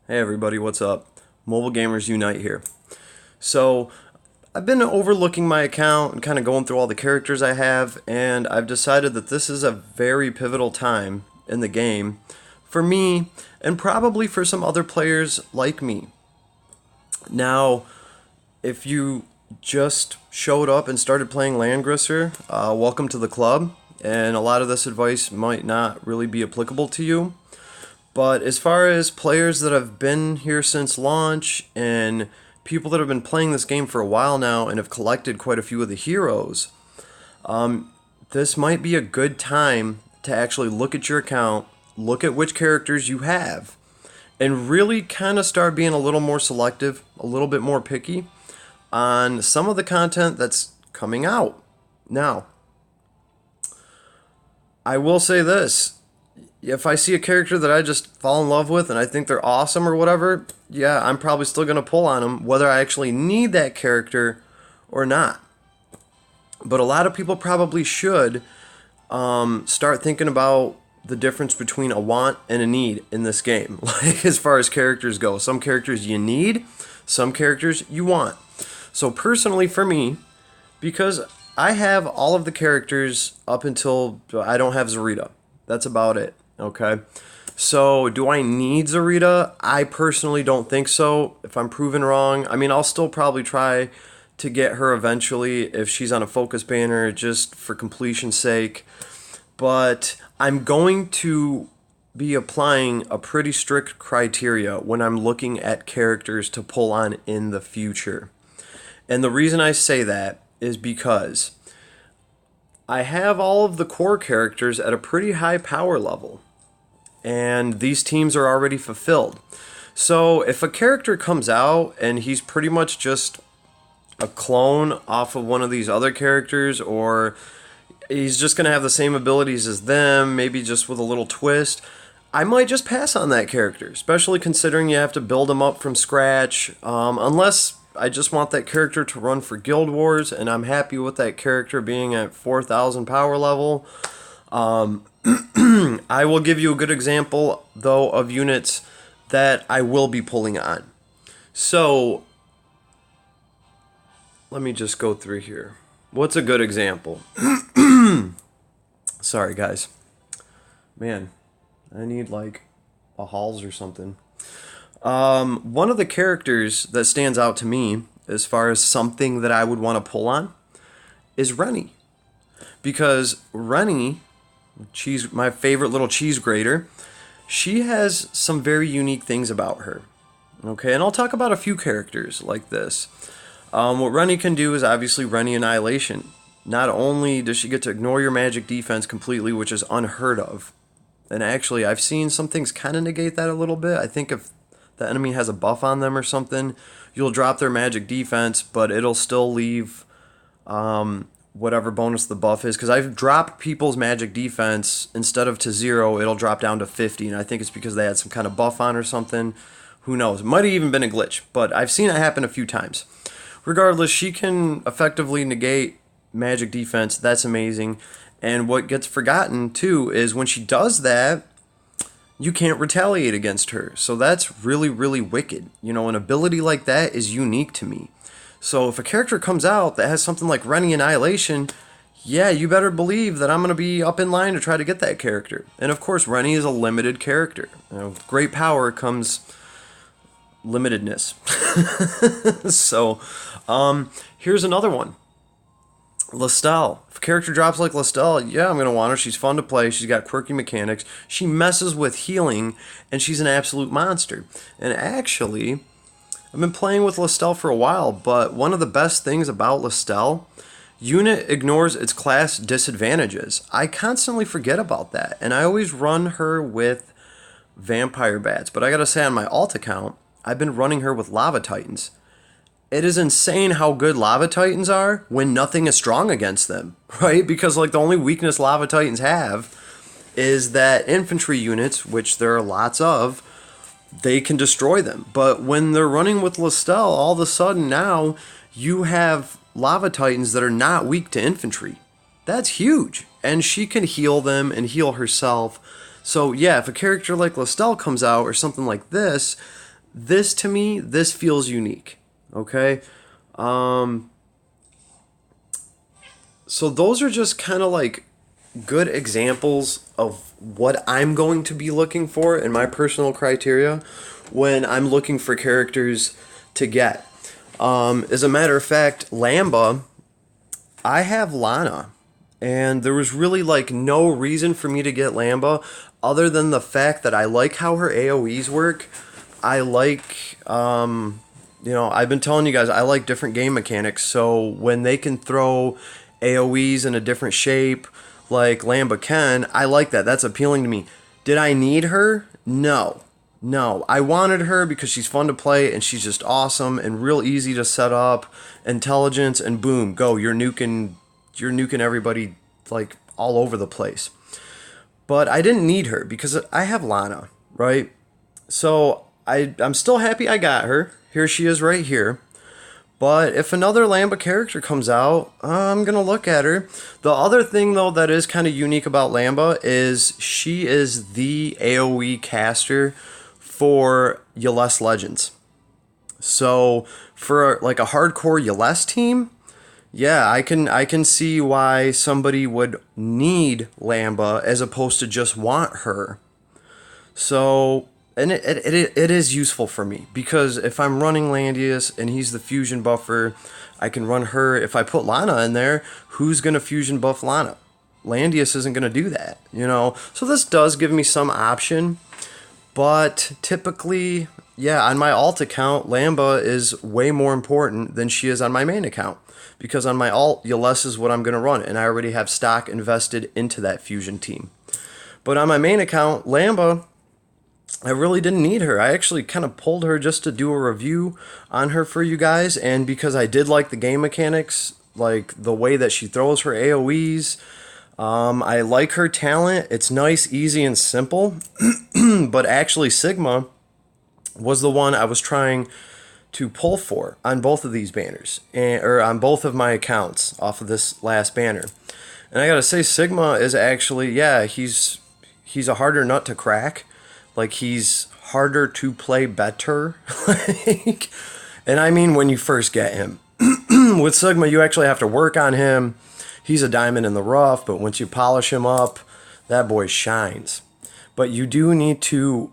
Hey everybody, what's up? Mobile Gamers Unite here. So, I've been overlooking my account and kind of going through all the characters I have, and I've decided that this is a very pivotal time in the game for me and probably for some other players like me. Now, if you just showed up and started playing Langrisser, welcome to the club, and a lot of this advice might not really be applicable to you. But as far as players that have been here since launch and people that have been playing this game for a while now and have collected quite a few of the heroes, this might be a good time to actually look at your account, look at which characters you have, and really kind of start being a little more selective, a little bit more picky on some of the content that's coming out. Now, I will say this. If I see a character that I just fall in love with and I think they're awesome or whatever, yeah, I'm probably still going to pull on them, whether I actually need that character or not. But a lot of people probably should start thinking about the difference between a want and a need in this game, like as far as characters go. Some characters you need, some characters you want. So personally for me, because I have all of the characters up until I don't have Zarita. That's about it. Okay. So, do I need Zarita? I personally don't think so. If I'm proven wrong, I mean, I'll still probably try to get her eventually if she's on a focus banner just for completion's sake. But I'm going to be applying a pretty strict criteria when I'm looking at characters to pull on in the future. And the reason I say that is because I have all of the core characters at a pretty high power level, and these teams are already fulfilled. So if a character comes out and he's pretty much just a clone off of one of these other characters, or he's just going to have the same abilities as them, maybe just with a little twist, I might just pass on that character, especially considering you have to build him up from scratch, unless I just want that character to run for Guild Wars, and I'm happy with that character being at 4,000 power level. I will give you a good example, though, of units that I will be pulling on. So, let me just go through here. What's a good example? Sorry, guys. Man, I need like a Halls or something. One of the characters that stands out to me as far as something that I would want to pull on is Rennie. Because Rennie, my favorite little cheese grater, she has some very unique things about her. Okay, and I'll talk about a few characters like this. What Rennie can do is obviously Rennie Annihilation. Not only does she get to ignore your magic defense completely, which is unheard of, and actually I've seen some things kind of negate that a little bit. I think if the enemy has a buff on them or something, you'll drop their magic defense, but it'll still leave whatever bonus the buff is. Because I've dropped people's magic defense, instead of to 0, it'll drop down to 50, and I think it's because they had some kind of buff on or something. Who knows? It might have even been a glitch, but I've seen it happen a few times. Regardless, she can effectively negate magic defense. That's amazing. And what gets forgotten, too, is when she does that, you can't retaliate against her. So that's really, really wicked. You know, an ability like that is unique to me. So if a character comes out that has something like Rennie Annihilation, yeah, you better believe that I'm going to be up in line to try to get that character. And of course, Rennie is a limited character. You know, with great power comes limitedness. So, here's another one. Lestelle. If a character drops like Lestelle, yeah, I'm going to want her. She's fun to play. She's got quirky mechanics. She messes with healing, and she's an absolute monster. And actually, I've been playing with Lestelle for a while, but one of the best things about Lestelle, unit ignores its class disadvantages. I constantly forget about that, and I always run her with Vampire Bats. But I gotta say, on my alt account, I've been running her with Lava Titans. It is insane how good Lava Titans are when nothing is strong against them, right? Because like the only weakness Lava Titans have is that infantry units, which there are lots of, they can destroy them. But when they're running with Lestelle, all of a sudden now you have Lava Titans that are not weak to infantry. That's huge. And she can heal them and heal herself. So yeah, if a character like Lestelle comes out or something like this, this to me, this feels unique. Okay? So those are just kind of like good examples of what I'm going to be looking for in my personal criteria when I'm looking for characters to get. As a matter of fact, Lamba, I have Lana, and there was really like no reason for me to get Lamba other than the fact that I like how her AoEs work. I like, I've been telling you guys, I like different game mechanics, so when they can throw AoEs in a different shape, like Lamba can, I like that. That's appealing to me. Did I need her? No. No. I wanted her because she's fun to play and she's just awesome and real easy to set up. Intelligence and boom, go. You're nuking everybody like all over the place. But I didn't need her because I have Lana, right? So I'm still happy I got her. Here she is right here. But if another Lamba character comes out, I'm going to look at her. The other thing, though, that is kind of unique about Lamba is she is the AoE caster for Yles Legends. So for like a hardcore Yles team, yeah, I can see why somebody would need Lamba as opposed to just want her. So, and it is useful for me because if I'm running Landius and he's the fusion buffer, I can run her. If I put Lana in there, who's going to fusion buff Lana? Landius isn't going to do that, you know? So this does give me some option, but typically, yeah, on my alt account, Lamba is way more important than she is on my main account because on my alt, Yles is what I'm going to run, and I already have stock invested into that fusion team. But on my main account, Lamba, I really didn't need her. I actually kind of pulled her just to do a review on her for you guys, and because I did like the game mechanics, like the way that she throws her AoEs, I like her talent. It's nice, easy, and simple. But actually, Sigma was the one I was trying to pull for on both of these banners, or on both of my accounts off of this last banner. And I gotta say, Sigma is actually, yeah, he's a harder nut to crack. Like, he's harder to play better. Like, and I mean when you first get him. With Sigma, you actually have to work on him. He's a diamond in the rough, but once you polish him up, that boy shines. But you do need to,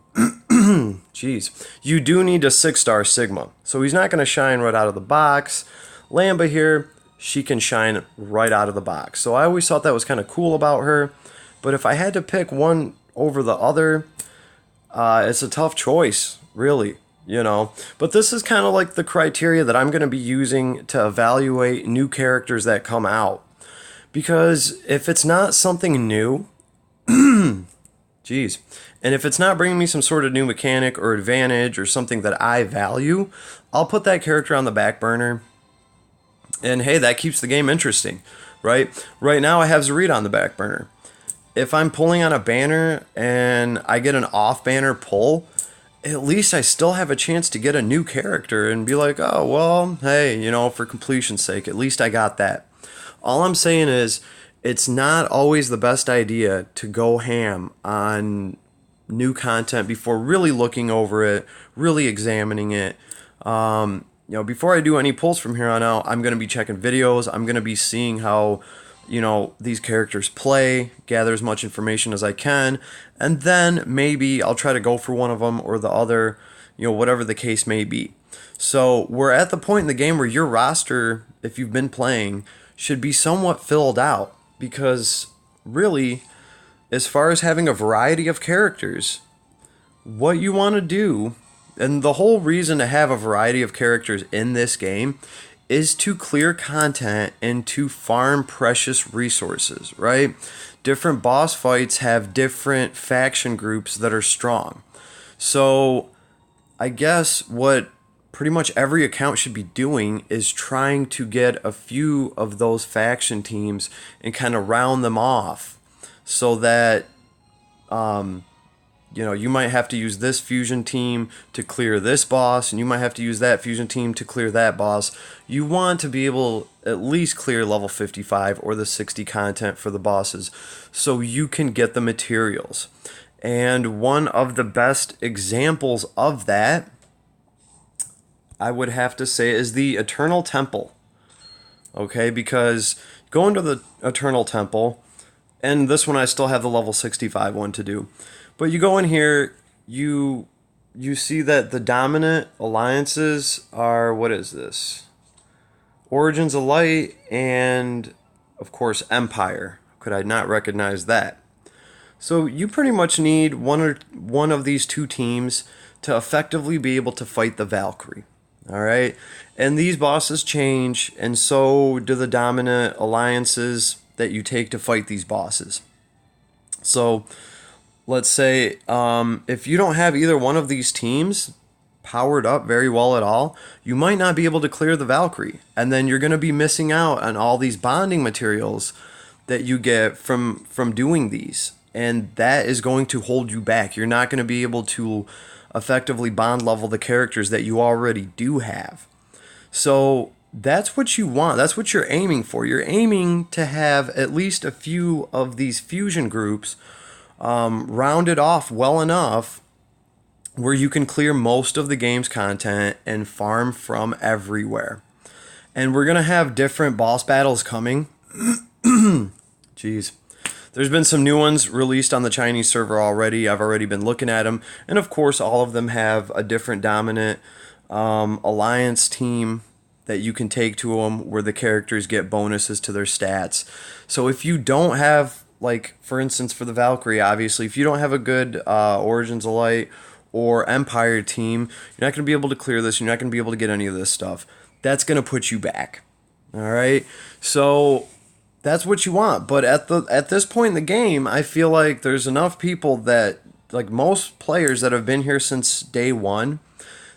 you do need a 6-star Sigma. So he's not going to shine right out of the box. Lamba here, she can shine right out of the box. So I always thought that was kind of cool about her. But if I had to pick one over the other, it's a tough choice, really, you know. But this is kind of like the criteria that I'm going to be using to evaluate new characters that come out. Because if it's not something new, and if it's not bringing me some sort of new mechanic or advantage or something that I value, I'll put that character on the back burner. And hey, that keeps the game interesting, right? Right now I have Zarita on the back burner. If I'm pulling on a banner and I get an off-banner pull, at least I still have a chance to get a new character and be like, oh, well, hey, you know, for completion's sake, at least I got that. All I'm saying is it's not always the best idea to go ham on new content before really looking over it, really examining it. Before I do any pulls from here on out, I'm going to be checking videos. I'm going to be seeing how, these characters play, gather as much information as I can, and then maybe I'll try to go for one of them or the other, whatever the case may be. So we're at the point in the game where your roster, if you've been playing, should be somewhat filled out, because really, as far as having a variety of characters, what you want to do, and the whole reason to have a variety of characters in this game, is to clear content and to farm precious resources, right? Different boss fights have different faction groups that are strong. So I guess what pretty much every account should be doing is trying to get a few of those faction teams and kind of round them off so that, you might have to use this fusion team to clear this boss, and you might have to use that fusion team to clear that boss. You want to be able at least clear level 55 or the 60 content for the bosses so you can get the materials. And one of the best examples of that I would have to say, is the Eternal Temple. Okay, because going to the Eternal Temple, and this one I still have the level 65 one to do. But you go in here, you see that the dominant alliances are, what is this? Origins of Light and, of course, Empire. Could I not recognize that? So you pretty much need one of these two teams to effectively be able to fight the Valkyrie. All right? And these bosses change, and so do the dominant alliances that you take to fight these bosses. So let's say if you don't have either one of these teams powered up very well at all, you might not be able to clear the Valkyrie. And then you're going to be missing out on all these bonding materials that you get from doing these. And that is going to hold you back. You're not going to be able to effectively bond level the characters that you already do have. So that's what you want. That's what you're aiming for. You're aiming to have at least a few of these fusion groups rounded off well enough where you can clear most of the game's content and farm from everywhere. And we're going to have different boss battles coming. Jeez. There's been some new ones released on the Chinese server already. I've already been looking at them. And of course, all of them have a different dominant alliance team that you can take to them where the characters get bonuses to their stats. So if you don't have, like, for instance, for the Valkyrie, obviously, if you don't have a good Origins of Light or Empire team, you're not going to be able to clear this. You're not going to be able to get any of this stuff. That's going to put you back. All right? So that's what you want. But at this point in the game, I feel like there's enough people that, like most players that have been here since day one,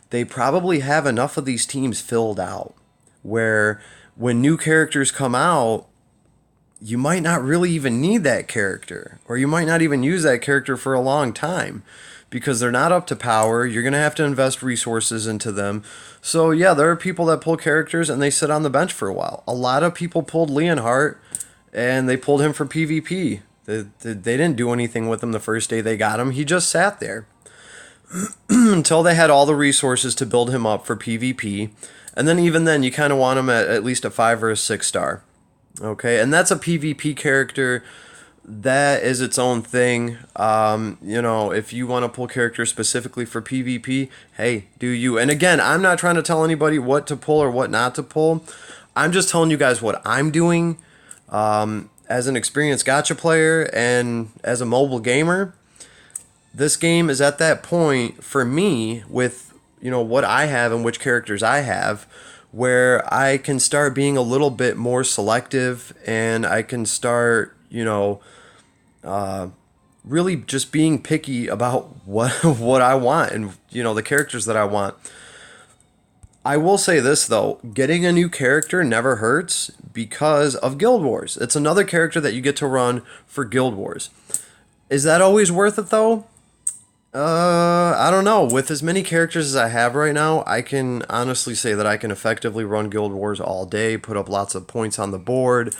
they probably have enough of these teams filled out where when new characters come out, you might not really even need that character, or you might not even use that character for a long time because they're not up to power. You're going to have to invest resources into them. So yeah, there are people that pull characters and they sit on the bench for a while. A lot of people pulled Leonhardt and they pulled him for PvP. They didn't do anything with him the first day they got him. He just sat there until they had all the resources to build him up for PvP. And then even then, you kind of want him at least a 5 or a 6 star. Okay, and that's a PvP character. That is its own thing. If you want to pull characters specifically for PvP, hey, do you. And again, I'm not trying to tell anybody what to pull or what not to pull. I'm just telling you guys what I'm doing as an experienced gacha player and as a mobile gamer. This game is at that point for me with what I have and which characters I have, where I can start being a little bit more selective and I can start, really just being picky about what I want and, the characters that I want. I will say this, though. Getting a new character never hurts because of Guild Wars. It's another character that you get to run for Guild Wars. Is that always worth it, though? I don't know. With as many characters as I have right now, I can honestly say that I can effectively run Guild Wars all day, put up lots of points on the board,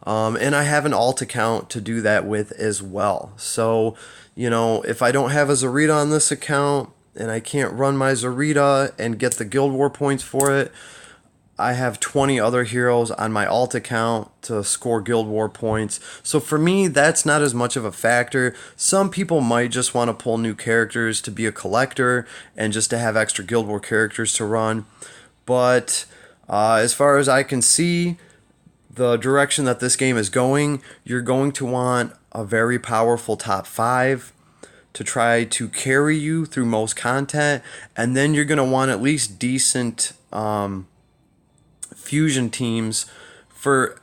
and I have an alt account to do that with as well. So, if I don't have a Zarita on this account and I can't run my Zarita and get the Guild War points for it, I have 20 other heroes on my alt account to score Guild War points. So for me, that's not as much of a factor. Some people might just want to pull new characters to be a collector and just to have extra Guild War characters to run. But as far as I can see, the direction that this game is going, you're going to want a very powerful top 5 to try to carry you through most content. And then you're going to want at least decent fusion teams for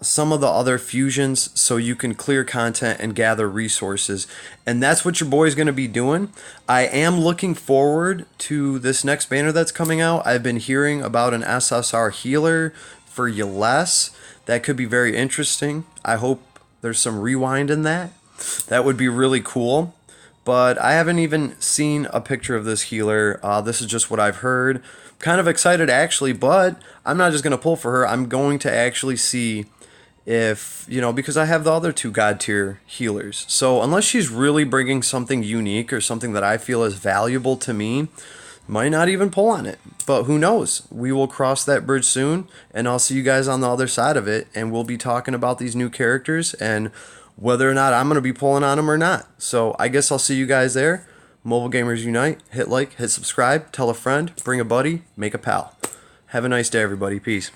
some of the other fusions so you can clear content and gather resources. And that's what your boy's going to be doing. I am looking forward to this next banner that's coming out. I've been hearing about an SSR healer for Yles. That could be very interesting. I hope there's some rewind in that. That would be really cool. But I haven't even seen a picture of this healer. This is just what I've heard. Kind of excited actually, but I'm not just going to pull for her. I'm going to actually see if, because I have the other 2 god tier healers. So unless she's really bringing something unique or something that I feel is valuable to me, Might not even pull on it, but who knows? We will cross that bridge soon, and I'll see you guys on the other side of it, and we'll be talking about these new characters and whether or not I'm going to be pulling on them or not. So I guess I'll see you guys there. Mobile Gamers Unite. Hit like, hit subscribe, tell a friend, bring a buddy, make a pal. Have a nice day, everybody. Peace.